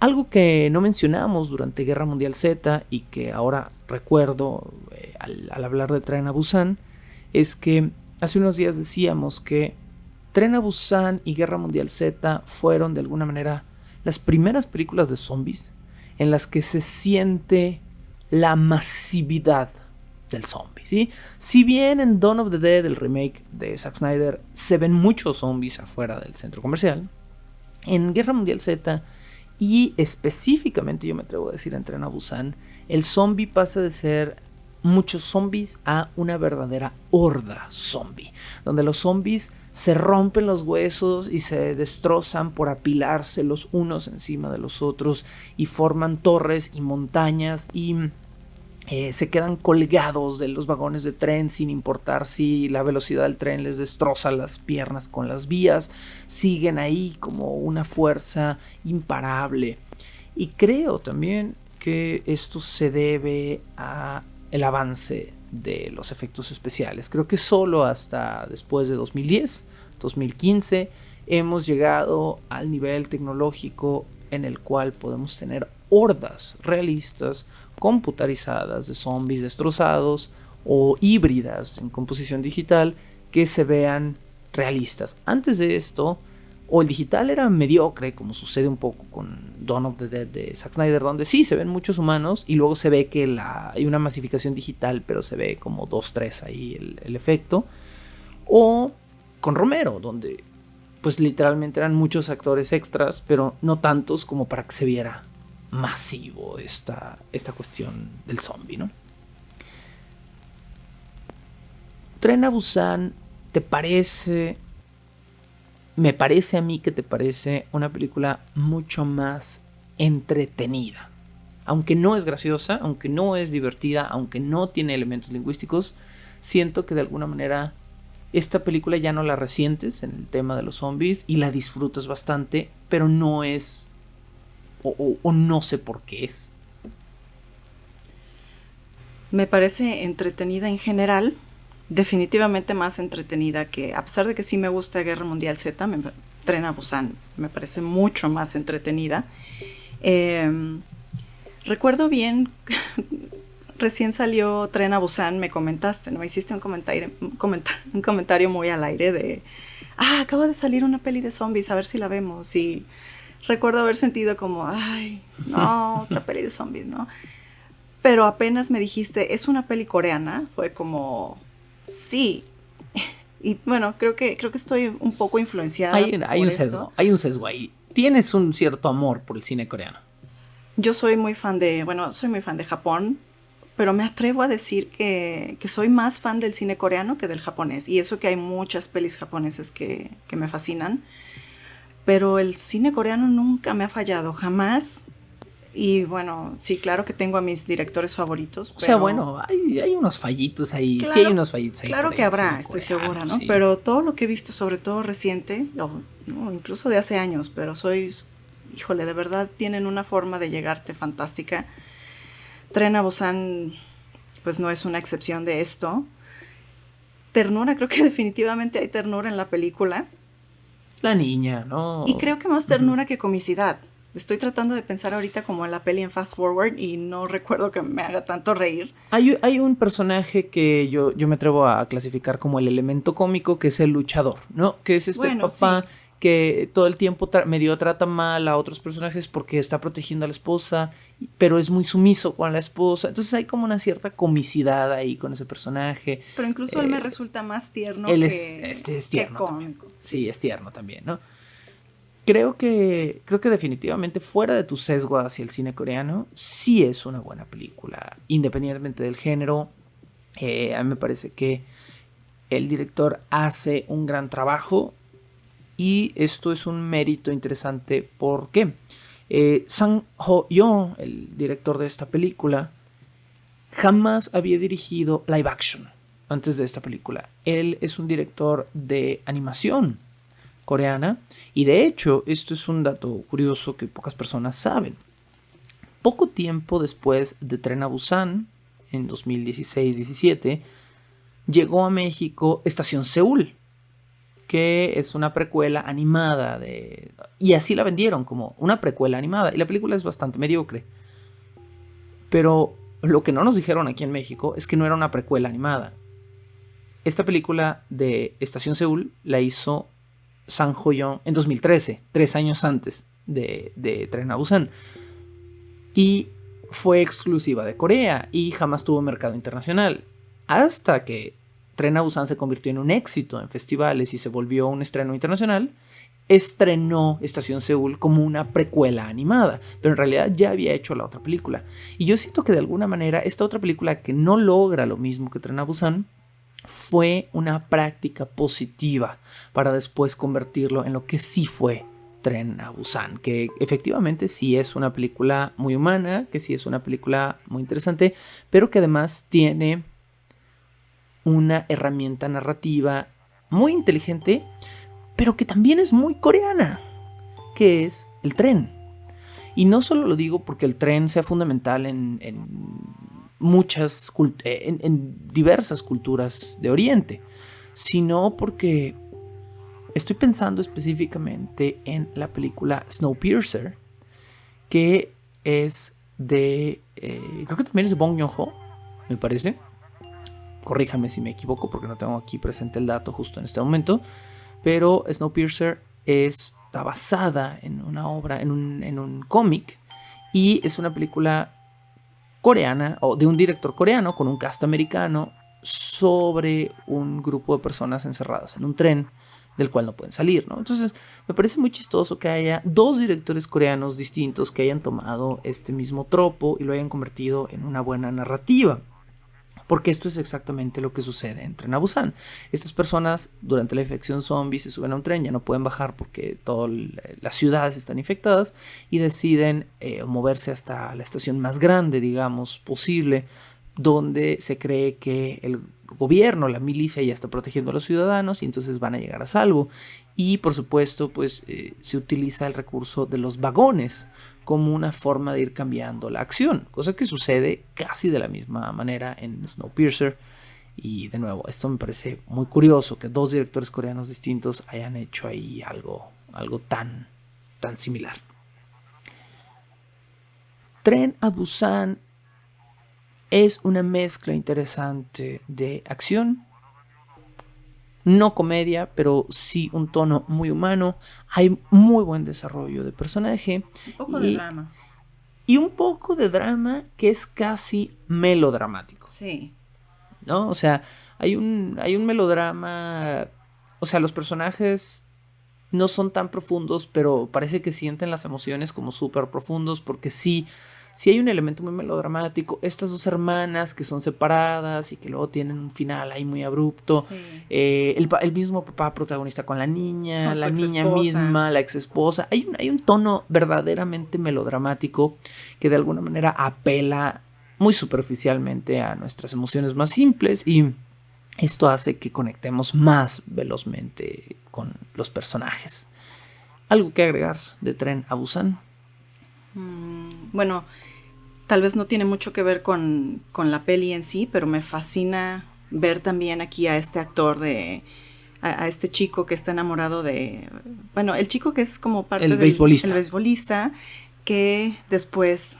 Algo que no mencionamos durante Guerra Mundial Z y que ahora recuerdo al hablar de Tren a Busan es que hace unos días decíamos que Tren a Busan y Guerra Mundial Z fueron de alguna manera las primeras películas de zombies en las que se siente la masividad del zombie, ¿sí? Si bien en Dawn of the Dead, el remake de Zack Snyder, se ven muchos zombies afuera del centro comercial, en Guerra Mundial Z y específicamente yo me atrevo a decir en Tren a Busan, el zombie pasa de ser muchos zombies a una verdadera horda zombie, donde los zombies se rompen los huesos y se destrozan por apilarse los unos encima de los otros y forman torres y montañas y se quedan colgados de los vagones de tren sin importar si la velocidad del tren les destroza las piernas con las vías, siguen ahí como una fuerza imparable. Y creo también que esto se debe a el avance de los efectos especiales. Creo que solo hasta después de 2010, 2015 hemos llegado al nivel tecnológico en el cual podemos tener hordas realistas, computarizadas de zombies destrozados o híbridas en composición digital que se vean realistas. Antes de esto, o el digital era mediocre, como sucede un poco con Dawn of the Dead de Zack Snyder, donde sí se ven muchos humanos y luego se ve que hay una masificación digital, pero se ve como 2-3 ahí el efecto. O con Romero, donde pues literalmente eran muchos actores extras, pero no tantos como para que se viera masivo esta cuestión del zombie, ¿no? Tren a Busan, ¿te parece? Me parece a mí que te parece una película mucho más entretenida. Aunque no es graciosa, aunque no es divertida, aunque no tiene elementos lingüísticos, siento que de alguna manera esta película ya no la resientes en el tema de los zombies y la disfrutas bastante, pero no es, o no sé por qué es. Me parece entretenida en general, definitivamente más entretenida que, a pesar de que sí me gusta Guerra Mundial Z, Tren a Busan me parece mucho más entretenida. Recuerdo bien, recién salió Tren a Busan, me comentaste, ¿no? Hiciste un comentario muy al aire de, acaba de salir una peli de zombies, a ver si la vemos. Y recuerdo haber sentido como, ay, no, otra peli de zombies, ¿no? Pero apenas me dijiste, es una peli coreana, fue como, sí. Y bueno, creo que estoy un poco influenciada. Hay un sesgo ahí. Tienes un cierto amor por el cine coreano. Yo soy muy fan de Japón, pero me atrevo a decir que soy más fan del cine coreano que del japonés. Y eso que hay muchas pelis japonesas que me fascinan. Pero el cine coreano nunca me ha fallado, jamás. Y bueno, sí, claro que tengo a mis directores favoritos. O sea, bueno, hay unos fallitos ahí. Claro, sí, hay unos fallitos ahí. Claro que habrá, estoy segura, ¿no? Sí. Pero todo lo que he visto, sobre todo reciente, no, incluso de hace años, pero híjole, de verdad tienen una forma de llegarte fantástica. Tren a Busan, pues no es una excepción de esto. Ternura, creo que definitivamente hay ternura en la película. La niña, ¿no? Y creo que más ternura que comicidad. Estoy tratando de pensar ahorita como en la peli en Fast Forward y no recuerdo que me haga tanto reír. Hay un personaje que yo me atrevo a clasificar como el elemento cómico, que es el luchador, ¿no? Que es papá sí, que todo el tiempo medio trata mal a otros personajes porque está protegiendo a la esposa, pero es muy sumiso con la esposa. Entonces hay como una cierta comicidad ahí con ese personaje. Pero incluso él me resulta más tierno él es tierno que cómico. Sí, es tierno también, ¿no? Creo que definitivamente fuera de tu sesgo hacia el cine coreano, sí es una buena película, independientemente del género. A mí me parece que el director hace un gran trabajo y esto es un mérito interesante. ¿Por qué? Sang Ho-yo, el director de esta película, jamás había dirigido live action antes de esta película. Él es un director de animación coreana y de hecho esto es un dato curioso que pocas personas saben. Poco tiempo después de Tren a Busan, en 2016-17, llegó a México Estación Seúl, que es una precuela animada y así la vendieron como una precuela animada, y la película es bastante mediocre. Pero lo que no nos dijeron aquí en México es que no era una precuela animada. Esta película de Estación Seúl la hizo Sang Ho-yeon en 2013, 3 años antes de Tren a Busan. Y fue exclusiva de Corea y jamás tuvo mercado internacional. Hasta que Tren a Busan se convirtió en un éxito en festivales y se volvió un estreno internacional, estrenó Estación Seúl como una precuela animada, pero en realidad ya había hecho la otra película. Y yo siento que de alguna manera esta otra película, que no logra lo mismo que Tren a Busan, fue una práctica positiva para después convertirlo en lo que sí fue Tren a Busan, que efectivamente sí es una película muy humana, que sí es una película muy interesante, pero que además tiene una herramienta narrativa muy inteligente, pero que también es muy coreana, que es el tren. Y no solo lo digo porque el tren sea fundamental en diversas culturas de Oriente, sino porque estoy pensando específicamente en la película Snowpiercer, que es de, creo que también es de Bong Joon-ho, me parece. Corríjanme si me equivoco porque no tengo aquí presente el dato justo en este momento. Pero Snowpiercer está basada en una obra, en un cómic, y es una película coreana, o de un director coreano con un cast americano, sobre un grupo de personas encerradas en un tren del cual no pueden salir, ¿no? Entonces me parece muy chistoso que haya 2 directores coreanos distintos que hayan tomado este mismo tropo y lo hayan convertido en una buena narrativa. Porque esto es exactamente lo que sucede en Tren a Busan. Estas personas durante la infección zombie se suben a un tren, ya no pueden bajar porque todas las ciudades están infectadas, y deciden moverse hasta la estación más grande, digamos, posible, donde se cree que el gobierno, la milicia, ya está protegiendo a los ciudadanos y entonces van a llegar a salvo. Y por supuesto, pues se utiliza el recurso de los vagones como una forma de ir cambiando la acción, cosa que sucede casi de la misma manera en Snowpiercer. Y de nuevo, esto me parece muy curioso, que 2 directores coreanos distintos hayan hecho ahí algo tan similar. Tren a Busan es una mezcla interesante de acción, no comedia, pero sí un tono muy humano. Hay muy buen desarrollo de personaje. Un poco de drama. Y un poco de drama que es casi melodramático. Sí. ¿No? O sea, hay un melodrama. O sea, los personajes no son tan profundos, pero parece que sienten las emociones como súper profundos, porque sí hay un elemento muy melodramático. Estas 2 hermanas que son separadas y que luego tienen un final ahí muy abrupto. Sí. El mismo papá protagonista con la niña, con la niña misma, la ex esposa. Hay un tono verdaderamente melodramático que de alguna manera apela muy superficialmente a nuestras emociones más simples, y esto hace que conectemos más velozmente con los personajes. ¿Algo que agregar de Tren a Busan? Bueno, tal vez no tiene mucho que ver con la peli en sí, pero me fascina ver también aquí a este actor a este chico que está enamorado de, bueno, el chico que es como parte del beisbolista, que después,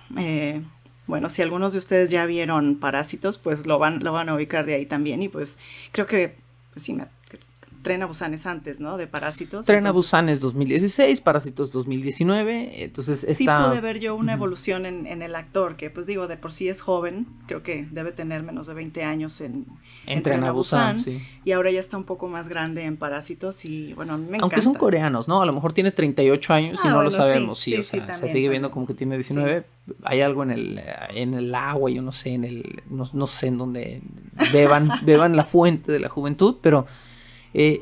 bueno, si algunos de ustedes ya vieron Parásitos, pues lo van a ubicar de ahí también, y pues creo que, pues sí, Tren a Busan es antes, ¿no? De Parásitos. Tren a Busan es 2016, Parásitos 2019, entonces sí pude ver yo una evolución en el actor, que pues digo, de por sí es joven, creo que debe tener menos de 20 años en Tren a Busan, sí. Y ahora ya está un poco más grande en Parásitos, y bueno, a mí me encanta. Aunque son coreanos, ¿no? A lo mejor tiene 38 años y no lo sabemos, sí, o sea, también, se sigue viendo como que tiene 19, sí. Hay algo en el agua, yo no sé, no sé en dónde beban la fuente de la juventud, pero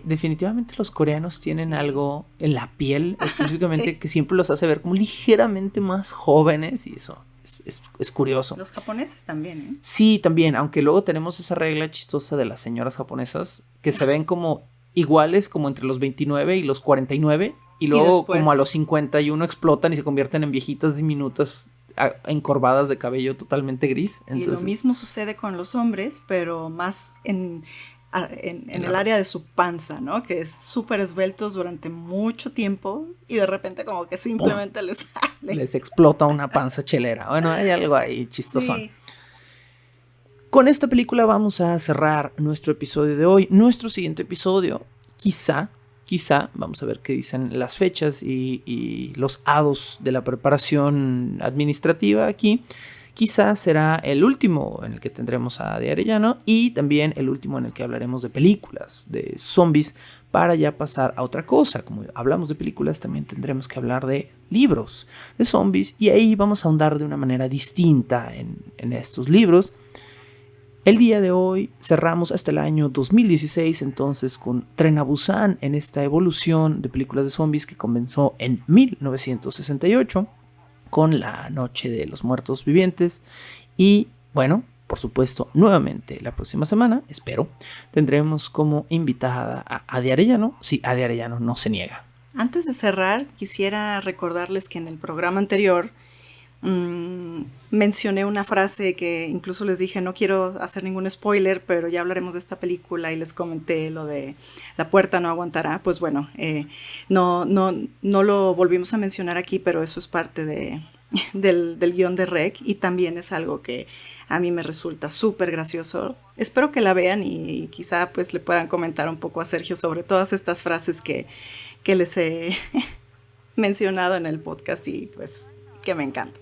definitivamente los coreanos tienen algo en la piel específicamente, sí, que siempre los hace ver como ligeramente más jóvenes, y eso es curioso. Los japoneses también, ¿eh? Sí, también, aunque luego tenemos esa regla chistosa de las señoras japonesas que se ven como iguales como entre los 29 y los 49, y luego después, como a los 51 explotan y se convierten en viejitas diminutas encorvadas de cabello totalmente gris. Entonces, y lo mismo sucede con los hombres, pero más en el área de su panza, ¿no? Que es súper esbeltos durante mucho tiempo y de repente como que simplemente les sale. Les explota una panza chelera. Bueno, hay algo ahí chistosón. Sí. Con esta película vamos a cerrar nuestro episodio de hoy. Nuestro siguiente episodio, quizá, vamos a ver qué dicen las fechas y los hados de la preparación administrativa aquí. Quizás será el último en el que tendremos a Adi Arellano y también el último en el que hablaremos de películas, de zombies, para ya pasar a otra cosa. Como hablamos de películas, también tendremos que hablar de libros de zombies y ahí vamos a ahondar de una manera distinta en estos libros. El día de hoy cerramos hasta el año 2016 entonces con Tren a Busan en esta evolución de películas de zombies que comenzó en 1968. Con La Noche de los Muertos Vivientes. Y bueno, por supuesto, nuevamente la próxima semana, espero, tendremos como invitada a Adi Arellano. Sí, Adi Arellano no se niega. Antes de cerrar, quisiera recordarles que en el programa anterior mencioné una frase que incluso les dije, no quiero hacer ningún spoiler, pero ya hablaremos de esta película y les comenté lo de La puerta no aguantará. Pues bueno, no lo volvimos a mencionar aquí, pero eso es parte del guión de Rec y también es algo que a mí me resulta súper gracioso. Espero que la vean y quizá pues le puedan comentar un poco a Sergio sobre todas estas frases que les he mencionado en el podcast y pues que me encantan.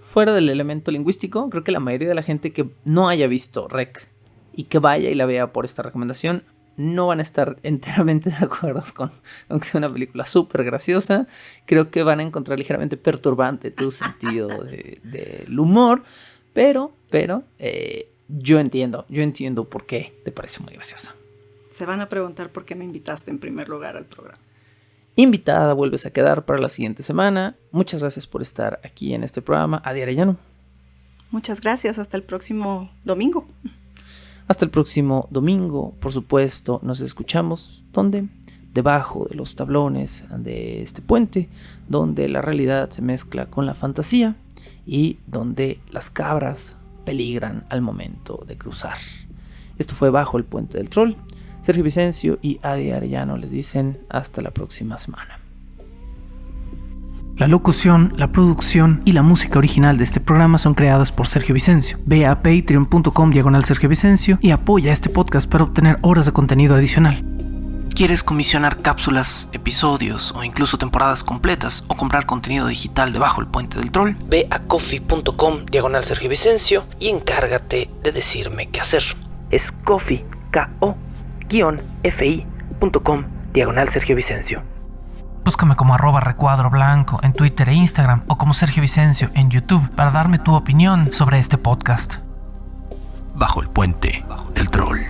Fuera del elemento lingüístico, creo que la mayoría de la gente que no haya visto Rec y que vaya y la vea por esta recomendación no van a estar enteramente de acuerdo con que sea una película súper graciosa. Creo que van a encontrar ligeramente perturbante tu sentido del humor, pero yo entiendo por qué te parece muy graciosa. Se van a preguntar por qué me invitaste en primer lugar al programa. Invitada vuelves a quedar para la siguiente semana. Muchas gracias por estar aquí en este programa. Adi Arellano. Muchas gracias. Hasta el próximo domingo. Hasta el próximo domingo. Por supuesto, nos escuchamos. ¿Dónde? Debajo de los tablones de este puente, donde la realidad se mezcla con la fantasía y donde las cabras peligran al momento de cruzar. Esto fue Bajo el Puente del Troll. Sergio Vicencio y Adi Arellano les dicen hasta la próxima semana. La locución, la producción y la música original de este programa son creadas por Sergio Vicencio. Ve a patreon.com/Sergio Vicencio y apoya este podcast para obtener horas de contenido adicional. ¿Quieres comisionar cápsulas, episodios o incluso temporadas completas o comprar contenido digital de Bajo el Puente del Troll? Ve a coffee.com/Sergio Vicencio y encárgate de decirme qué hacer. Es coffee, ko-fi.com/Sergio Vicencio. Búscame como @recuadroblanco en Twitter e Instagram o como Sergio Vicencio en YouTube para darme tu opinión sobre este podcast. Bajo el Puente del Troll.